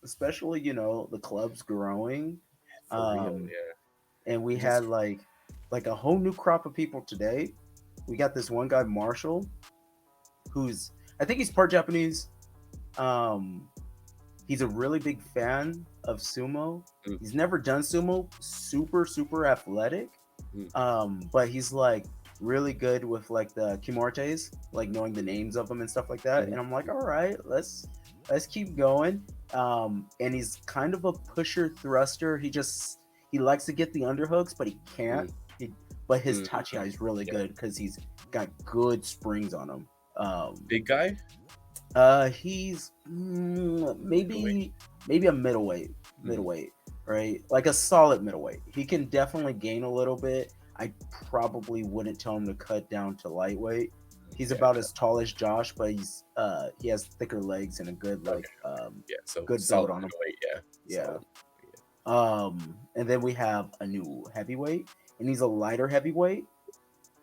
especially the club's growing, For real, um, yeah. and we It just had like a whole new crop of people today. We got this one guy Marshall, who's I think he's part Japanese. Um, he's a really big fan of sumo. mm, He's never done sumo. Super athletic. mm, But he's like really good with like the kimortes, like knowing the names of them and stuff like that. mhm, And I'm like, all right, let's keep going. And he's kind of a pusher thruster. He likes to get the underhooks, but he can't. mm, He, but his mm, tachi is really yeah. good because he's got good springs on him. Big guy? He's Wait. maybe a middleweight, Mm, middleweight, right? Like a solid middleweight. He can definitely gain a little bit. I probably wouldn't tell him to cut down to lightweight. He's yeah, about as tall as Josh, but he has thicker legs and a good okay, yeah, so good build solid on him. middleweight, yeah, Yeah. solid. Yeah. And then we have a new heavyweight, and he's a lighter heavyweight.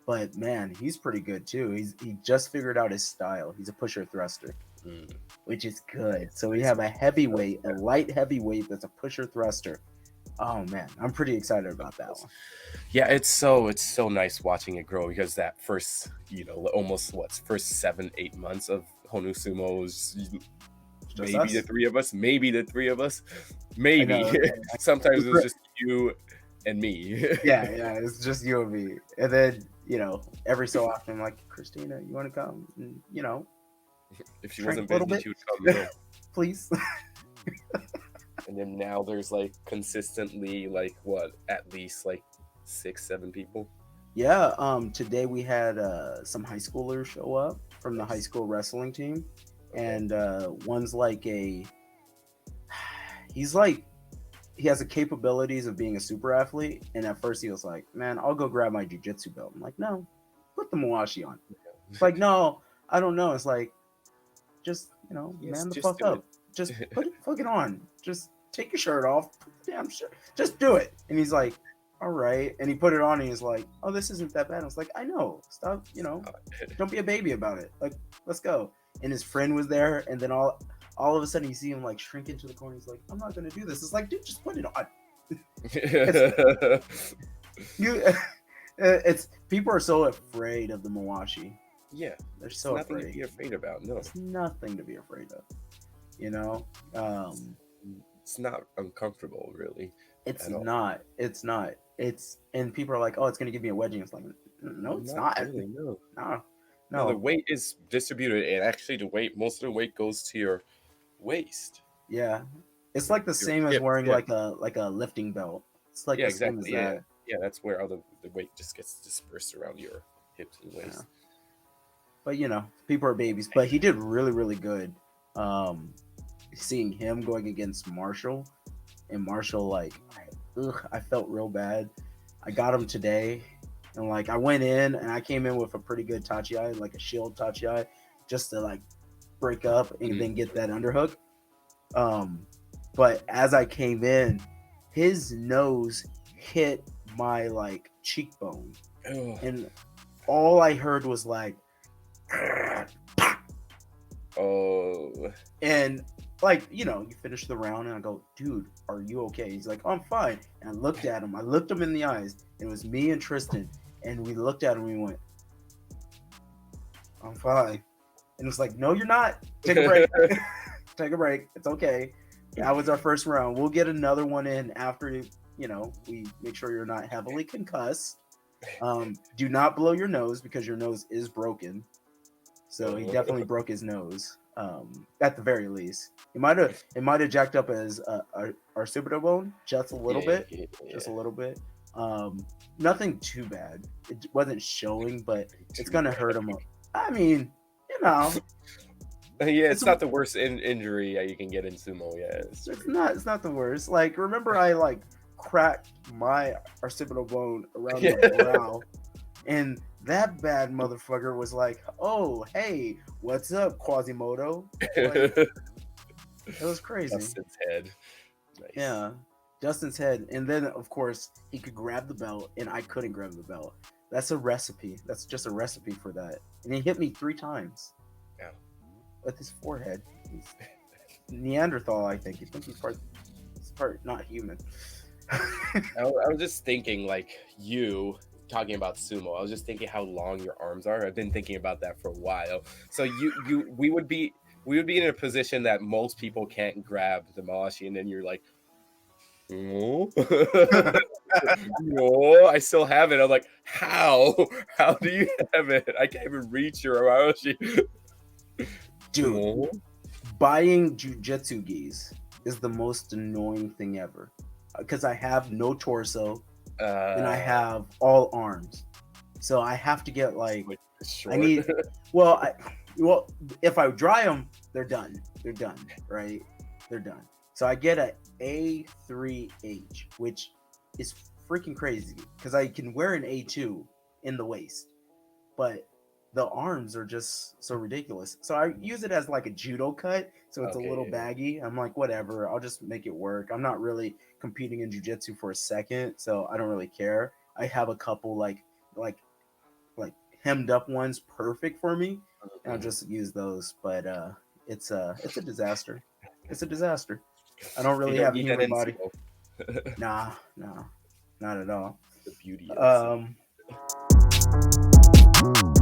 But man, he's pretty good too. He just figured out his style. He's a pusher thruster, Mm, which is good. nice, So we nice. have a heavyweight, a light heavyweight that's a pusher thruster. Oh man, I'm pretty excited about that one. Yeah, it's so nice watching it grow because that first, almost what first 7 8 months of Honu Sumo's It's just maybe the us. three of us, maybe the three of us, I maybe. know. Sometimes it was just you and me. Yeah, it's just you and me. And then every so often, I'm like, Christina, you want to come? And, If she shrink wasn't a little busy, bit, she would come. please. And then now there's like consistently like what at least like 6 7 people. Yeah. Today we had some high schoolers show up from the high Nice. school wrestling team, Okay. and one's like he's like he has the capabilities of being a super athlete. And at first he was like, "Man, I'll go grab my jujitsu belt." I'm like, "No, put the Mawashi on." It's like, "No, I don't know." It's like, just Yes, man the just fuck do up. it. Just put it fucking on. Just take your shirt off. Put the damn shirt. Just do it. And he's like, "All right." And he put it on, and he's like, "Oh, this isn't that bad." I was like, "I know. Stop. Don't be a baby about it. Like, let's go." And his friend was there, and then all of a sudden you see him like shrink into the corner. He's like, "I'm not gonna do this." It's like, dude, just put it on. It's you. It's people are so afraid of the Mawashi. Yeah, They're it's so nothing to afraid. be afraid about. No, It's nothing to be afraid of. You know. Um, it's not uncomfortable really it's at all. not. It's not. It's and people are like, "Oh, it's gonna give me a wedgie." It's like, no, it's Not not. really. No, No, no. The no. weight is distributed, and actually, most of the weight goes to your waist, Yeah, it's like the your same as hips. wearing Yeah, like a lifting belt. It's like yeah, the same as exactly. Yeah, that. yeah. That's where all the weight just gets dispersed around your hips and Yeah. waist. But people are babies. But he did really good. Um, Seeing him going against Marshall, and Marshall I felt real bad. I got him today, and like I went in and I came in with a pretty good tachi eye, like a shield tachi eye, just to like break up and Mm. then get that underhook. Um, but as I came in, his nose hit my like cheekbone, Oh, and all I heard was like, oh, and like you finish the round, and I go, dude, are you okay? He's like, oh, I'm fine. And I looked at him. I looked him in the eyes. And it was me and Tristan, and we looked at him. And we went, I'm fine. And it's like, no, you're not. Take a break. Take a break. It's okay. That was our first round. We'll get another one in after we make sure you're not heavily concussed. Do not blow your nose because your nose is broken. So he oh. definitely broke his nose. At the very least, it might have jacked up his our super bone just a little Yeah, bit, yeah, just yeah. a little bit. Nothing too bad. It wasn't showing, but it's Too gonna hurt bad. him. I mean, you know, Yeah, it's it's not the worst injury you can get in sumo. Yeah, it's it's true. not it's not the worst. Like remember, I like cracked my occipital bone around Yeah. the brow, and that bad motherfucker was like, "Oh, hey, what's up, Quasimodo?" Like it was crazy. Justin's head. Nice. Yeah, Justin's head, and then of course he could grab the belt, and I couldn't grab the belt. That's a recipe. That's just a recipe for that. And he hit me 3 times Yeah. with his forehead. Neanderthal. I think he's part not human. I was just thinking, like you talking about sumo. I was just thinking how long your arms are. I've been thinking about that for a while. So we would be in a position that most people can't grab the Malashi, and then you're like, no, no, I still have it. I'm like, how? How do you have it? I can't even reach your Malashi. Dude, No. buying jujitsu gis is the most annoying thing ever because I have no torso and I Uh, have all arms, so I have to get like like I short. need. Well, well, if I dry them, they're done. They're done, right? They're done. So I get a A3H, which is freaking crazy because I can wear an A2 in the waist, but the arms are just so ridiculous. So I use it as like a judo cut, so it's a little Okay, yeah. baggy. I'm like, whatever, I'll just make it work. I'm not really competing in jujitsu for a second, so I don't really care. I have a couple like like hemmed up ones perfect for me, and I'll Mhm. just use those. But it's a disaster. It's a disaster. I don't You really don't have a need that human in body. sumo. Nah, nah, not at all. The beauty of sumo. Um,